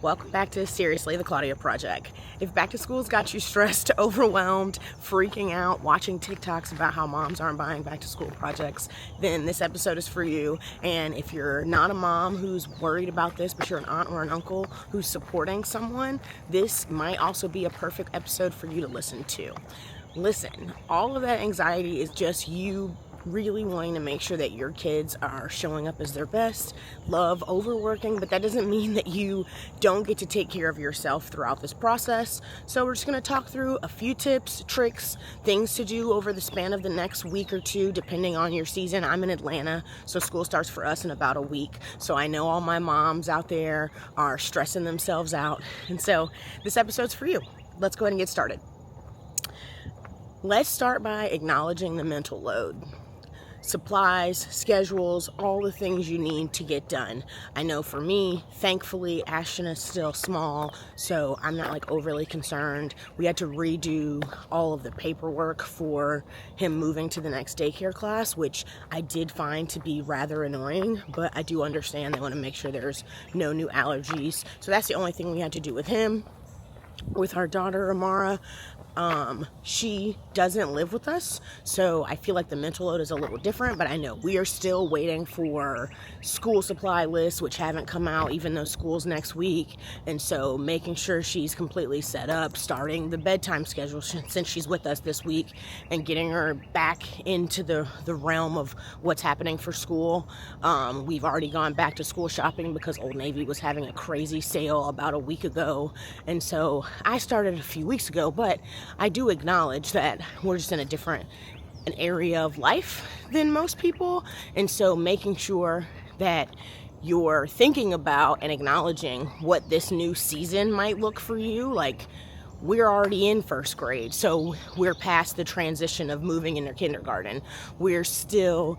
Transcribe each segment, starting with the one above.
Welcome back to Seriously, the Claudia Project. If back to school's got you stressed, overwhelmed, freaking out, watching TikToks about how moms aren't buying back to school projects, then this episode is for you. And if you're not a mom who's worried about this, but you're an aunt or an uncle who's supporting someone, this might also be a perfect episode for you to listen to. Listen, all of that anxiety is just you really wanting to make sure that your kids are showing up as their best, love overworking, but that doesn't mean that you don't get to take care of yourself throughout this process. So we're just going to talk through a few tips, tricks, things to do over the span of the next week or two, depending on your season. I'm in Atlanta, so school starts for us in about a week. So I know all my moms out there are stressing themselves out. And so this episode's for you. Let's go ahead and get started. Let's start by acknowledging the mental load. Supplies, schedules, all the things you need to get done. I know for me, thankfully, Ashton is still small, so I'm not like overly concerned. We had to redo all of the paperwork for him moving to the next daycare class, which I did find to be rather annoying, but I do understand they want to make sure there's no new allergies. So that's the only thing we had to do with him. With our daughter, Amara, she doesn't live with us, so I feel like the mental load is a little different, but I know we are still waiting for school supply lists, which haven't come out, even though school's next week. And so making sure she's completely set up, starting the bedtime schedule since she's with us this week, and getting her back into the realm of what's happening for school. We've already gone back to school shopping because Old Navy was having a crazy sale about a week ago, and so I started a few weeks ago, but I do acknowledge that we're just in an area of life than most people. And so making sure that you're thinking about and acknowledging what this new season might look for you. Like, we're already in first grade, so we're past the transition of moving into kindergarten. We're still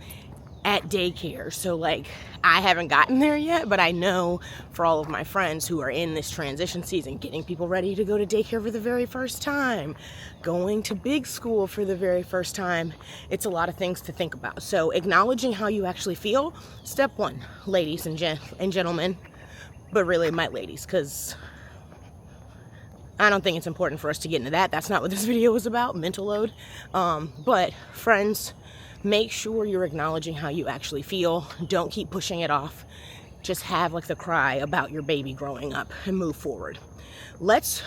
at daycare, so like I haven't gotten there yet, but I know for all of my friends who are in this transition season, getting people ready to go to daycare for the very first time, going to big school for the very first time, it's a lot of things to think about. So acknowledging how you actually feel, step one, ladies and gentlemen, but really my ladies, because I don't think it's important for us to get into that. That's not what this video is about, mental load. But friends, make sure you're acknowledging how you actually feel. Don't keep pushing it off. Just have like the cry about your baby growing up and move forward. Let's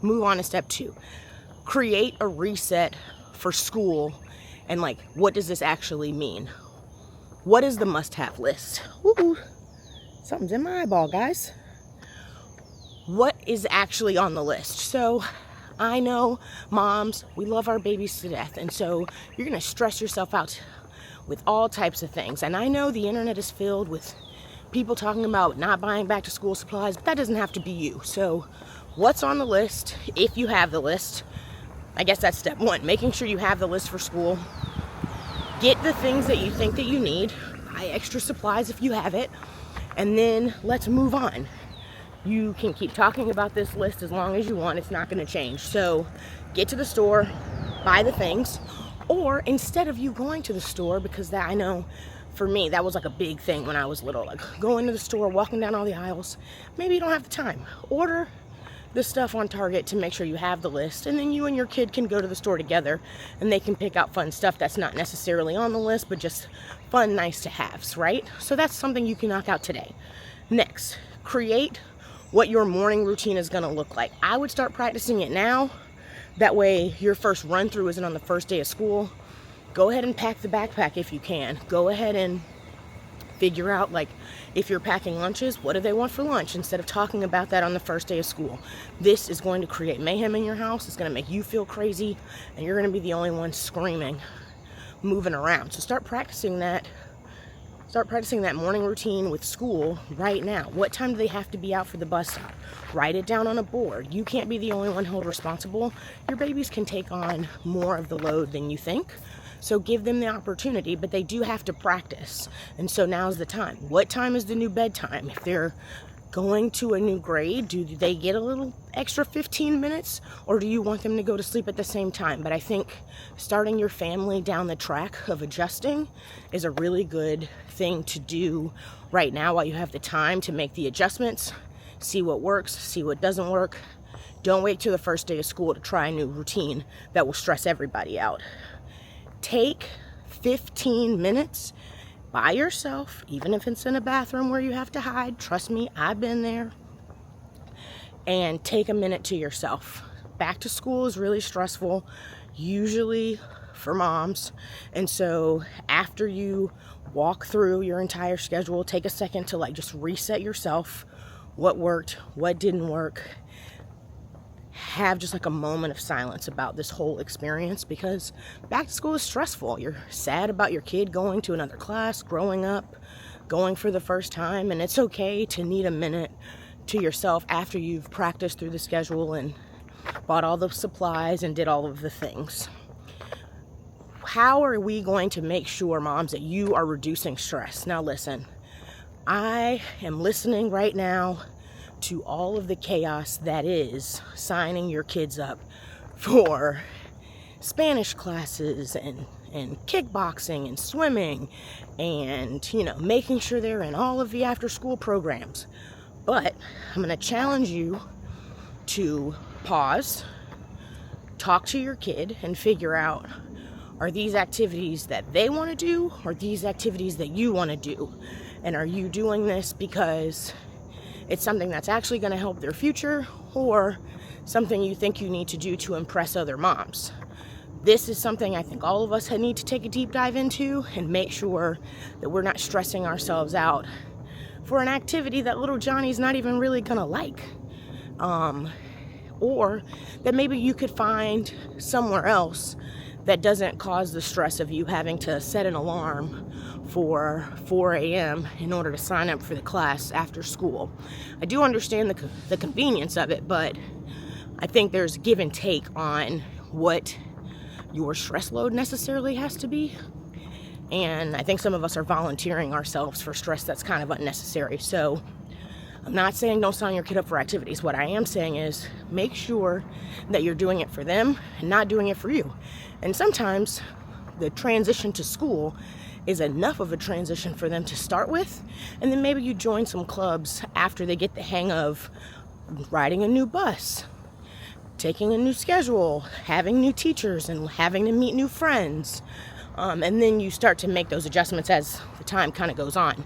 move on to step two. Create a reset for school. And like, what does this actually mean? What is the must-have list? Ooh, something's in my eyeball, guys. What is actually on the list? So I know moms, we love our babies to death, and so you're going to stress yourself out with all types of things. And I know the internet is filled with people talking about not buying back to school supplies, but that doesn't have to be you. So what's on the list, if you have the list? I guess that's step one, making sure you have the list for school. Get the things that you think that you need, buy extra supplies if you have it, and then let's move on. You can keep talking about this list as long as you want. It's not going to change. So get to the store, buy the things, or instead of you going to the store, because that, I know for me, that was like a big thing when I was little, like going to the store, walking down all the aisles. Maybe you don't have the time. Order the stuff on Target to make sure you have the list, and then you and your kid can go to the store together and they can pick out fun stuff that's not necessarily on the list, but just fun, nice to haves, right? So that's something you can knock out today. Next, create what your morning routine is going to look like. I would start practicing it now. That way your first run through isn't on the first day of school. Go ahead and pack the backpack if you can. Go ahead and figure out, like, if you're packing lunches, what do they want for lunch, instead of talking about that on the first day of school. This is going to create mayhem in your house. It's going to make you feel crazy, and you're going to be the only one screaming, moving around. So start practicing that morning routine with school right now. What time do they have to be out for the bus stop? Write it down on a board. You can't be the only one held responsible. Your babies can take on more of the load than you think. So give them the opportunity, but they do have to practice. And so now's the time. What time is the new bedtime? If they're going to a new grade, do they get a little extra 15 minutes, or do you want them to go to sleep at the same time? But I think starting your family down the track of adjusting is a really good thing to do right now while you have the time to make the adjustments, See what works, see what doesn't work. Don't wait till the first day of school to try a new routine that will stress everybody out. Take 15 minutes by yourself, even if it's in a bathroom where you have to hide. Trust me, I've been there. And take a minute to yourself. Back to school is really stressful, usually for moms. And so after you walk through your entire schedule, take a second to like just reset yourself. What worked, what didn't work. Have just like a moment of silence about this whole experience, because back to school is stressful. You're sad about your kid going to another class, growing up, going for the first time, and it's okay to need a minute to yourself after you've practiced through the schedule and bought all the supplies and did all of the things. How are we going to make sure, moms, that you are reducing stress? Now listen, I am listening right now to all of the chaos that is signing your kids up for Spanish classes and kickboxing and swimming and, making sure they're in all of the after school programs. But I'm going to challenge you to pause, talk to your kid, and figure out, are these activities that they want to do, or these activities that you want to do? And are you doing this because it's something that's actually going to help their future, or something you think you need to do to impress other moms? This is something I think all of us need to take a deep dive into and make sure that we're not stressing ourselves out for an activity that little Johnny's not even really gonna like. Or that maybe you could find somewhere else that doesn't cause the stress of you having to set an alarm for 4 a.m. in order to sign up for the class after school. I do understand the convenience of it, but I think there's give and take on what your stress load necessarily has to be. And I think some of us are volunteering ourselves for stress that's kind of unnecessary. So I'm not saying don't sign your kid up for activities. What I am saying is make sure that you're doing it for them and not doing it for you. And sometimes the transition to school is enough of a transition for them to start with. And then maybe you join some clubs after they get the hang of riding a new bus, taking a new schedule, having new teachers, and having to meet new friends. And then you start to make those adjustments as the time kind of goes on.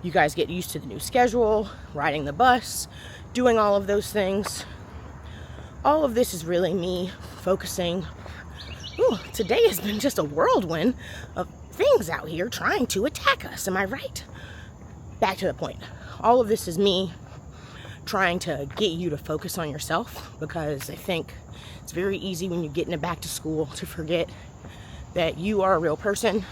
You guys get used to the new schedule, riding the bus, doing all of those things. All of this is really me focusing. Today has been just a whirlwind of things out here trying to attack us. Am I right? Back to the point. All of this is me trying to get you to focus on yourself, because I think it's very easy when you get into back to school to forget that you are a real person.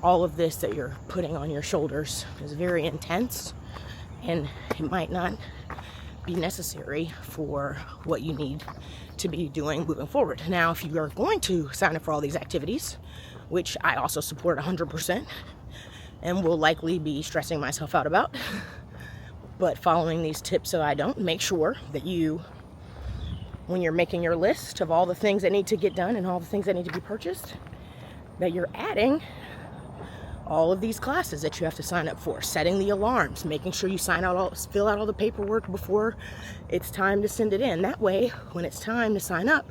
All of this that you're putting on your shoulders is very intense, and it might not be necessary for what you need to be doing moving forward. Now, if you are going to sign up for all these activities, which I also support 100% and will likely be stressing myself out about, but following these tips so I don't, make sure that you, when you're making your list of all the things that need to get done and all the things that need to be purchased, that you're adding all of these classes that you have to sign up for, setting the alarms, making sure you fill out all the paperwork before it's time to send it in. That way, when it's time to sign up,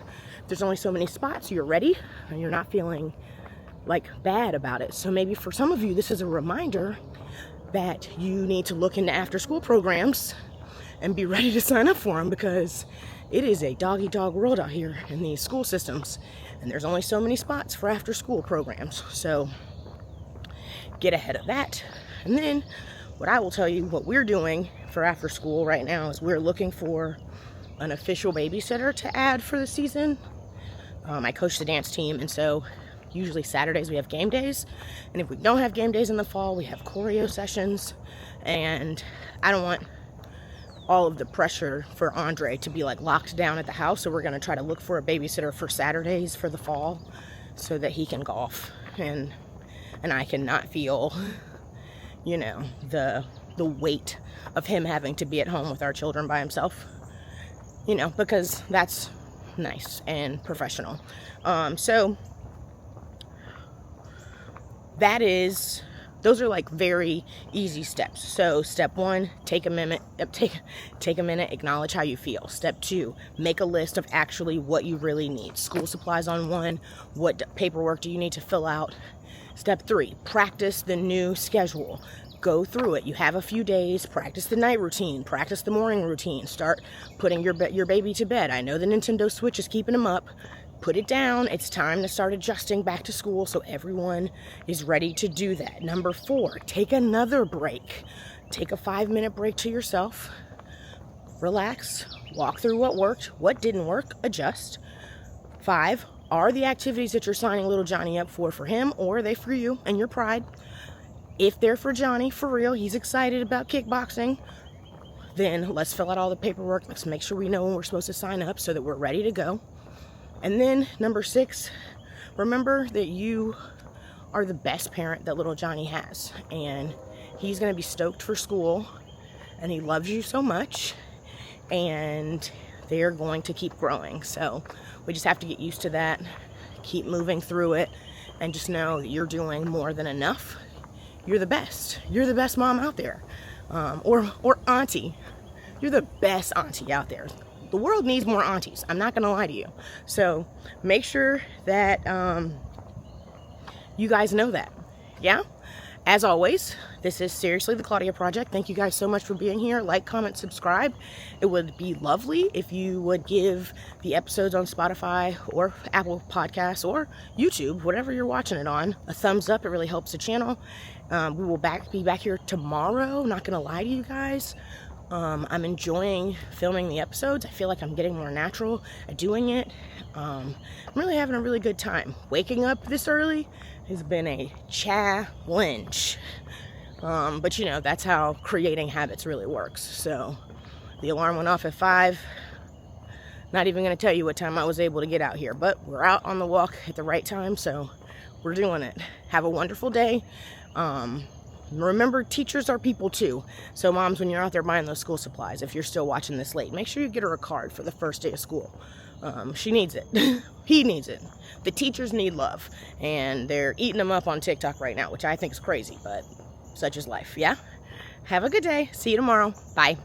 there's only so many spots, you're ready, and you're not feeling like bad about it. So maybe for some of you, this is a reminder that you need to look into after school programs and be ready to sign up for them, because it is a dog-eat-dog world out here in these school systems, and there's only so many spots for after school programs. So get ahead of that. And then what I will tell you, what we're doing for after school right now is we're looking for an official babysitter to add for the season. I coach the dance team, and so usually Saturdays we have game days, and if we don't have game days in the fall, we have choreo sessions. And I don't want all of the pressure for Andre to be like locked down at the house, so we're going to try to look for a babysitter for Saturdays for the fall so that he can golf and I can not feel, the weight of him having to be at home with our children by himself, because that's nice and professional. So that is Those are like very easy steps. So step 1, take a minute, acknowledge how you feel. Step 2, make a list of actually what you really need. School supplies on 1, what paperwork do you need to fill out? Step 3, practice the new schedule. Go through it. You have a few days, practice the night routine, practice the morning routine, start putting your baby to bed. I know the Nintendo Switch is keeping him up. Put it down. It's time to start adjusting back to school so everyone is ready to do that. Number 4, take another break. Take a 5-minute break to yourself. Relax. Walk through what worked, what didn't work, adjust. 5, are the activities that you're signing little Johnny up for him, or are they for you and your pride? If they're for Johnny, for real, he's excited about kickboxing, then let's fill out all the paperwork. Let's make sure we know when we're supposed to sign up so that we're ready to go. And then number 6, remember that you are the best parent that little Johnny has. And he's going to be stoked for school. And he loves you so much. And they're going to keep growing. So we just have to get used to that. Keep moving through it. And just know that you're doing more than enough. You're the best. You're the best mom out there. Or auntie. You're the best auntie out there. The world needs more aunties. I'm not going to lie to you. So make sure that you guys know that. Yeah? As always, this is Seriously the Claudia Project. Thank you guys so much for being here. Like, comment, subscribe. It would be lovely if you would give the episodes on Spotify or Apple Podcasts or YouTube, whatever you're watching it on, a thumbs up. It really helps the channel. We will be back here tomorrow. Not going to lie to you guys. I'm enjoying filming the episodes. I feel like I'm getting more natural at doing it. I'm really having a really good time. Waking up this early has been a challenge. But you know, that's how creating habits really works. So the alarm went off at 5. Not even going to tell you what time I was able to get out here, but we're out on the walk at the right time, so we're doing it. Have a wonderful day. Remember, teachers are people too. So moms, when you're out there buying those school supplies, if you're still watching this late, make sure you get her a card for the first day of school. She needs it. He needs it. The teachers need love, and they're eating them up on TikTok right now, which I think is crazy, but such is life. Yeah? Have a good day. See you tomorrow. Bye.